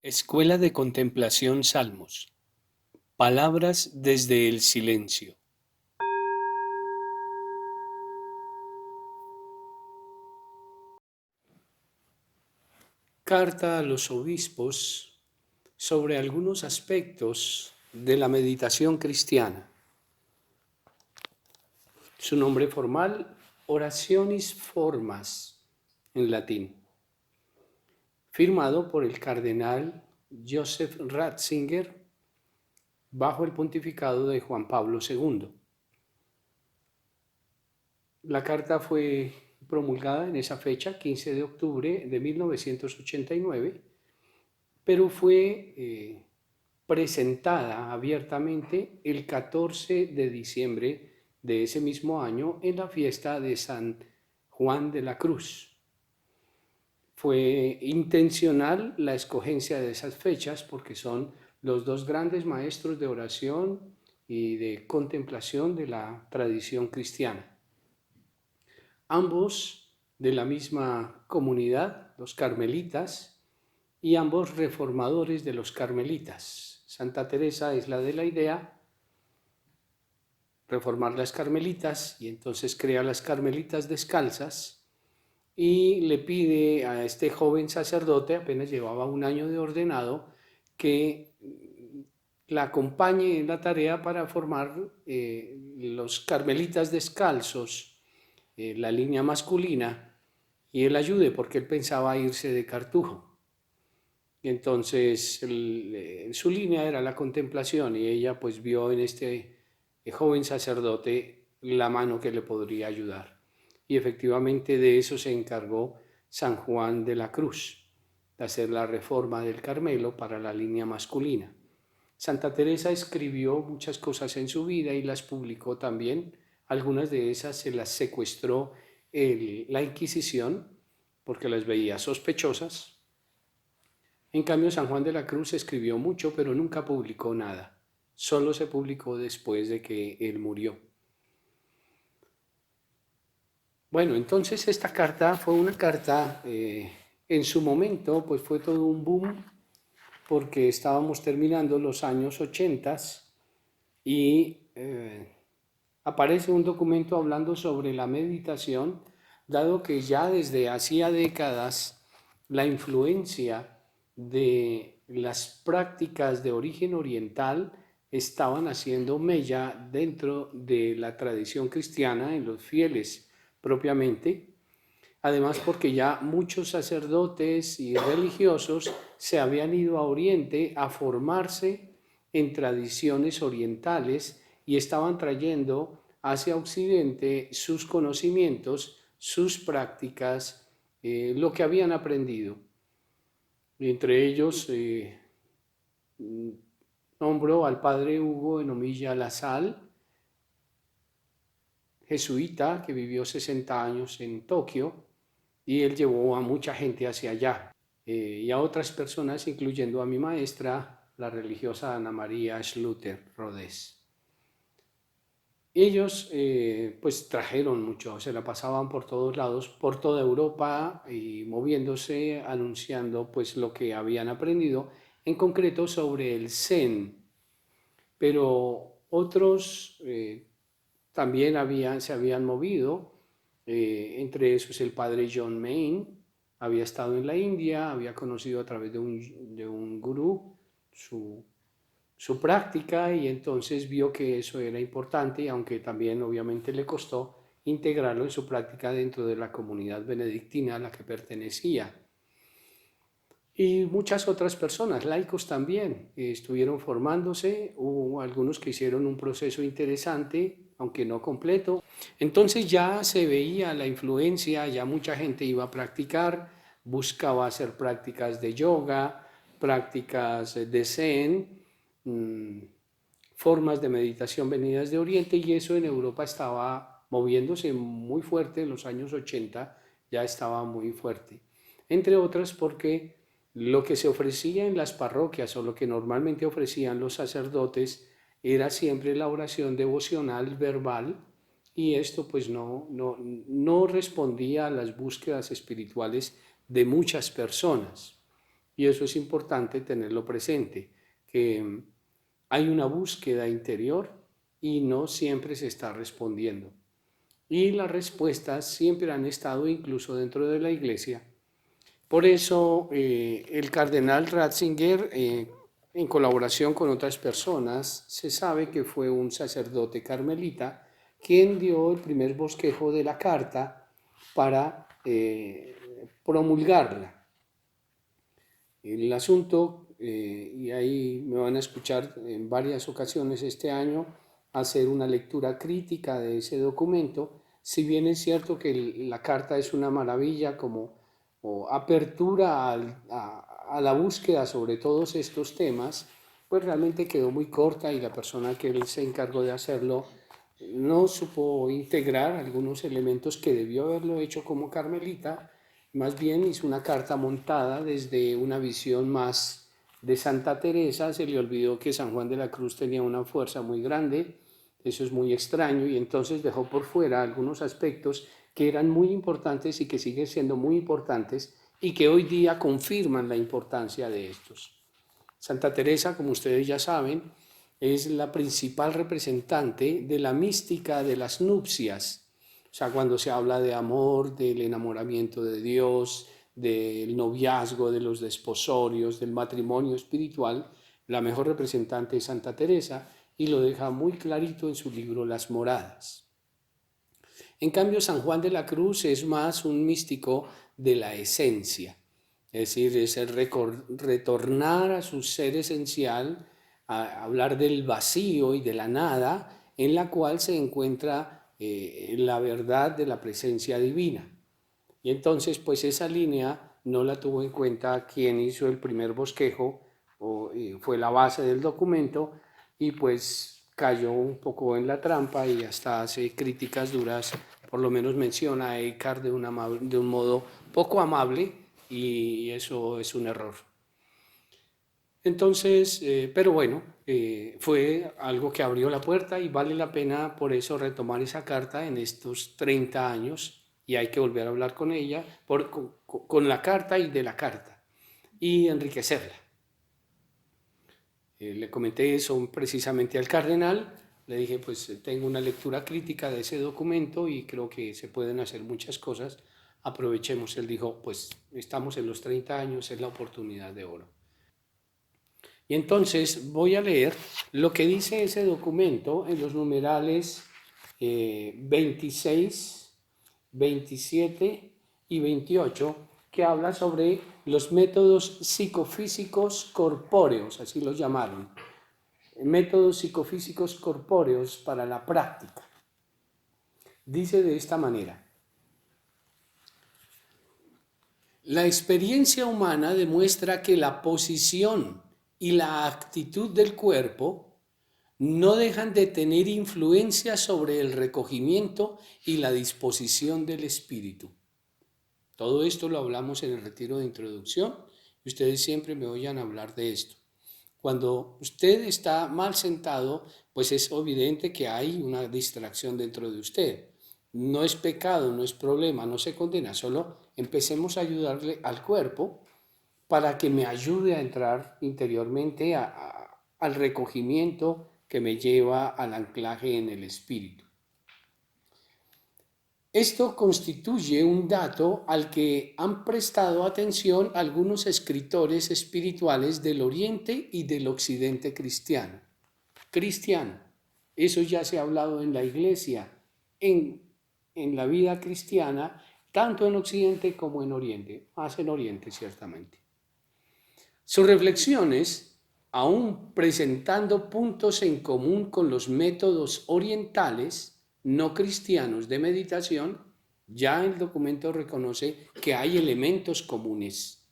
Escuela de Contemplación Salmos. Palabras desde el silencio. Carta a los obispos sobre algunos aspectos de la meditación cristiana. Su nombre formal, Orationis Formas, en latín. Firmado por el cardenal Joseph Ratzinger bajo el pontificado de Juan Pablo II. La carta fue promulgada en esa fecha, 15 de octubre de 1989, pero fue presentada abiertamente el 14 de diciembre de ese mismo año en la fiesta de San Juan de la Cruz. Fue intencional la escogencia de esas fechas porque son los dos grandes maestros de oración y de contemplación de la tradición cristiana. Ambos de la misma comunidad, los carmelitas, y ambos reformadores de los carmelitas. Santa Teresa es la de la idea reformar las carmelitas y entonces crea las carmelitas descalzas y le pide a este joven sacerdote, apenas llevaba un año de ordenado, que la acompañe en la tarea para formar los carmelitas descalzos, la línea masculina, y él ayude porque él pensaba irse de Cartujo. Y entonces su línea era la contemplación y ella pues vio en este joven sacerdote la mano que le podría ayudar. Y efectivamente de eso se encargó San Juan de la Cruz, de hacer la reforma del Carmelo para la línea masculina. Santa Teresa escribió muchas cosas en su vida y las publicó también. Algunas de esas se las secuestró la Inquisición porque las veía sospechosas. En cambio, San Juan de la Cruz escribió mucho, pero nunca publicó nada. Solo se publicó después de que él murió. Bueno, entonces esta carta fue una carta, en su momento, pues fue todo un boom, porque estábamos terminando los años 80 y aparece un documento hablando sobre la meditación, dado que ya desde hacía décadas la influencia de las prácticas de origen oriental estaban haciendo mella dentro de la tradición cristiana en los fieles propiamente. Además, porque ya muchos sacerdotes y religiosos se habían ido a Oriente a formarse en tradiciones orientales y estaban trayendo hacia Occidente sus conocimientos, sus prácticas, lo que habían aprendido. Y entre ellos nombro al padre Hugo Enomilla Lasal, jesuita que vivió 60 años en Tokio, y él llevó a mucha gente hacia allá, y a otras personas, incluyendo a mi maestra, la religiosa Ana María Schluter Rodés. Ellos pues trajeron mucho, se la pasaban por todos lados, por toda Europa y moviéndose, anunciando pues lo que habían aprendido, en concreto sobre el Zen. Pero otros también se habían movido, entre esos el padre John Main, había estado en la India, había conocido a través de un gurú su práctica y entonces vio que eso era importante, aunque también obviamente le costó integrarlo en su práctica dentro de la comunidad benedictina a la que pertenecía. Y muchas otras personas, laicos también, estuvieron formándose, hubo algunos que hicieron un proceso interesante, aunque no completo. Entonces ya se veía la influencia, ya mucha gente iba a practicar, buscaba hacer prácticas de yoga, prácticas de zen, formas de meditación venidas de Oriente, y eso en Europa estaba moviéndose muy fuerte en los años 80, ya estaba muy fuerte. Entre otras porque lo que se ofrecía en las parroquias o lo que normalmente ofrecían los sacerdotes era siempre la oración devocional verbal, y esto pues no respondía a las búsquedas espirituales de muchas personas. Y eso es importante tenerlo presente, que hay una búsqueda interior y no siempre se está respondiendo. Y las respuestas siempre han estado incluso dentro de la iglesia. Por eso el cardenal Ratzinger, en colaboración con otras personas, se sabe que fue un sacerdote carmelita quien dio el primer bosquejo de la carta para promulgarla. El asunto, y ahí me van a escuchar en varias ocasiones este año, hacer una lectura crítica de ese documento, si bien es cierto que la carta es una maravilla como apertura a la búsqueda sobre todos estos temas, pues realmente quedó muy corta y la persona que él se encargó de hacerlo no supo integrar algunos elementos que debió haberlo hecho como carmelita. Más bien hizo una carta montada desde una visión más de Santa Teresa. Se le olvidó que San Juan de la Cruz tenía una fuerza muy grande, eso es muy extraño, y entonces dejó por fuera algunos aspectos que eran muy importantes y que siguen siendo muy importantes y que hoy día confirman la importancia de estos. Santa Teresa, como ustedes ya saben, es la principal representante de la mística de las nupcias. O sea, cuando se habla de amor, del enamoramiento de Dios, del noviazgo, de los desposorios, del matrimonio espiritual, la mejor representante es Santa Teresa y lo deja muy clarito en su libro Las Moradas. En cambio, San Juan de la Cruz es más un místico de la esencia, es decir, es el retornar a su ser esencial, a hablar del vacío y de la nada, en la cual se encuentra la verdad de la presencia divina. Y entonces, pues esa línea no la tuvo en cuenta quien hizo el primer bosquejo, fue la base del documento, y pues cayó un poco en la trampa y hasta hace críticas duras, por lo menos menciona a Eckhart de un modo poco amable, y eso es un error. Entonces, pero bueno, fue algo que abrió la puerta y vale la pena por eso retomar esa carta en estos 30 años y hay que volver a hablar con ella, con la carta y de la carta y enriquecerla. Le comenté eso precisamente al cardenal, le dije pues tengo una lectura crítica de ese documento y creo que se pueden hacer muchas cosas, aprovechemos. Él dijo pues estamos en los 30 años, es la oportunidad de oro. Y entonces voy a leer lo que dice ese documento en los numerales 26, 27 y 28, que habla sobre los métodos psicofísicos corpóreos, así los llamaron, métodos psicofísicos corpóreos para la práctica. Dice de esta manera: la experiencia humana demuestra que la posición y la actitud del cuerpo no dejan de tener influencia sobre el recogimiento y la disposición del espíritu. Todo esto lo hablamos en el retiro de introducción y ustedes siempre me oyen hablar de esto. Cuando usted está mal sentado, pues es evidente que hay una distracción dentro de usted. No es pecado, no es problema, no se condena, solo empecemos a ayudarle al cuerpo para que me ayude a entrar interiormente al recogimiento que me lleva al anclaje en el espíritu. Esto constituye un dato al que han prestado atención algunos escritores espirituales del Oriente y del Occidente cristiano. Eso ya se ha hablado en la Iglesia, en la vida cristiana, tanto en Occidente como en Oriente, más en Oriente ciertamente. Sus reflexiones, aún presentando puntos en común con los métodos orientales no cristianos de meditación, ya el documento reconoce que hay elementos comunes.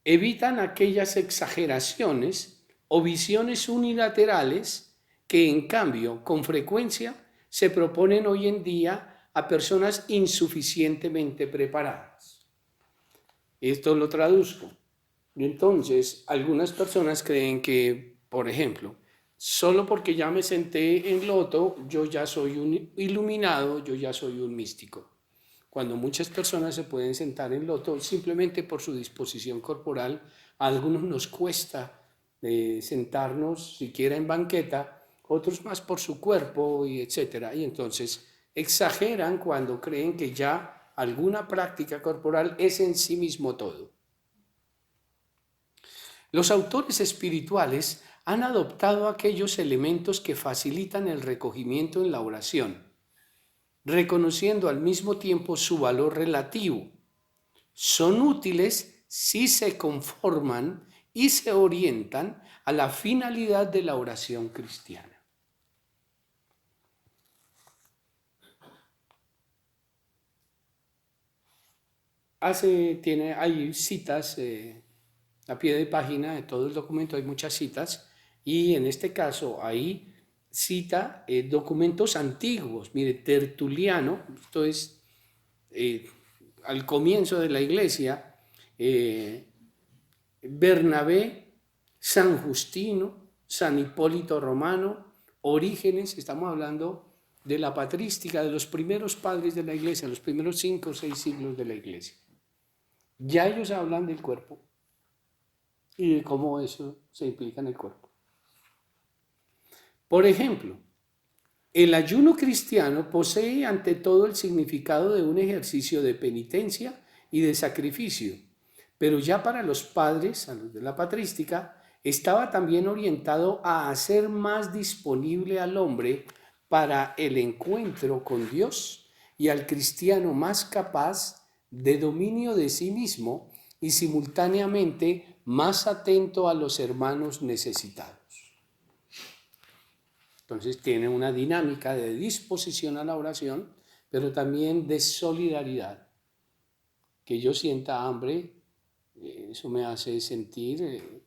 Evitan aquellas exageraciones o visiones unilaterales que, en cambio, con frecuencia se proponen hoy en día a personas insuficientemente preparadas. Esto lo traduzco. Entonces, algunas personas creen que, por ejemplo, solo porque ya me senté en loto, yo ya soy un iluminado, yo ya soy un místico. cuando muchas personas se pueden sentar en loto simplemente por su disposición corporal. A algunos nos cuesta sentarnos siquiera en banqueta, otros más por su cuerpo y etcétera. Y entonces exageran cuando creen que ya alguna práctica corporal es en sí mismo todo. Los autores espirituales han adoptado aquellos elementos que facilitan el recogimiento en la oración, reconociendo al mismo tiempo su valor relativo. Son útiles si se conforman y se orientan a la finalidad de la oración cristiana. Hay citas a pie de página de todo el documento, hay muchas citas, y en este caso ahí cita documentos antiguos. Mire, Tertuliano, esto es al comienzo de la iglesia, Bernabé, San Justino, San Hipólito Romano, Orígenes. Estamos hablando de la patrística de los primeros padres de la iglesia, los primeros 5 o 6 siglos de la iglesia. Ya ellos hablan del cuerpo y de cómo eso se implica en el cuerpo. Por ejemplo, el ayuno cristiano posee ante todo el significado de un ejercicio de penitencia y de sacrificio, pero ya para los padres, a los de la patrística, estaba también orientado a hacer más disponible al hombre para el encuentro con Dios y al cristiano más capaz de dominio de sí mismo y simultáneamente más atento a los hermanos necesitados. Entonces tiene una dinámica de disposición a la oración, pero también de solidaridad. Que yo sienta hambre, eso me hace sentir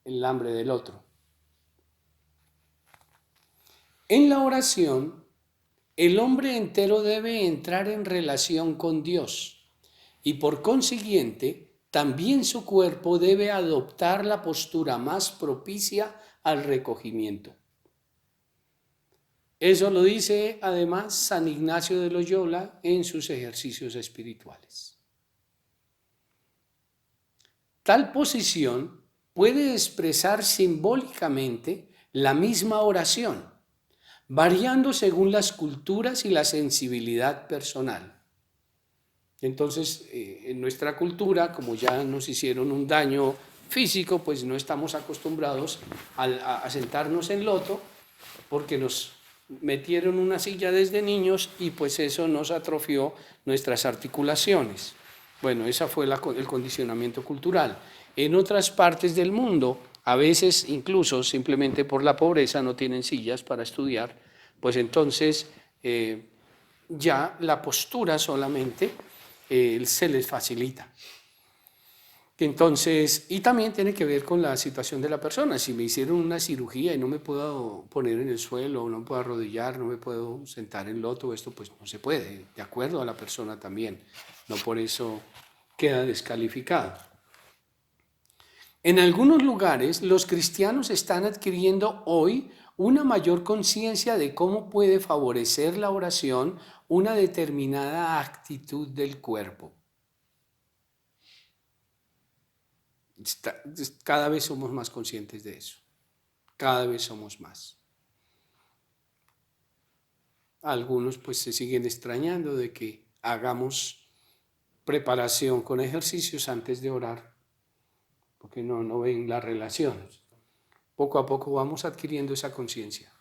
el hambre del otro. En la oración, el hombre entero debe entrar en relación con Dios y por consiguiente también su cuerpo debe adoptar la postura más propicia al recogimiento. Eso lo dice además San Ignacio de Loyola en sus ejercicios espirituales. Tal posición puede expresar simbólicamente la misma oración, variando según las culturas y la sensibilidad personal. Entonces, en nuestra cultura, como ya nos hicieron un daño físico, pues no estamos acostumbrados a sentarnos en loto porque nos metieron una silla desde niños y pues eso nos atrofió nuestras articulaciones. Bueno, ese fue el condicionamiento cultural. En otras partes del mundo, a veces incluso simplemente por la pobreza no tienen sillas para estudiar, pues entonces ya la postura solamente se les facilita. Entonces, y también tiene que ver con la situación de la persona. Si me hicieron una cirugía y no me puedo poner en el suelo, no me puedo arrodillar, no me puedo sentar en loto, esto pues no se puede, de acuerdo a la persona también. No por eso queda descalificado. En algunos lugares, los cristianos están adquiriendo hoy una mayor conciencia de cómo puede favorecer la oración una determinada actitud del cuerpo. Cada vez somos más conscientes de eso, cada vez somos más. Algunos pues se siguen extrañando de que hagamos preparación con ejercicios antes de orar, porque no ven la relación. Poco a poco vamos adquiriendo esa conciencia.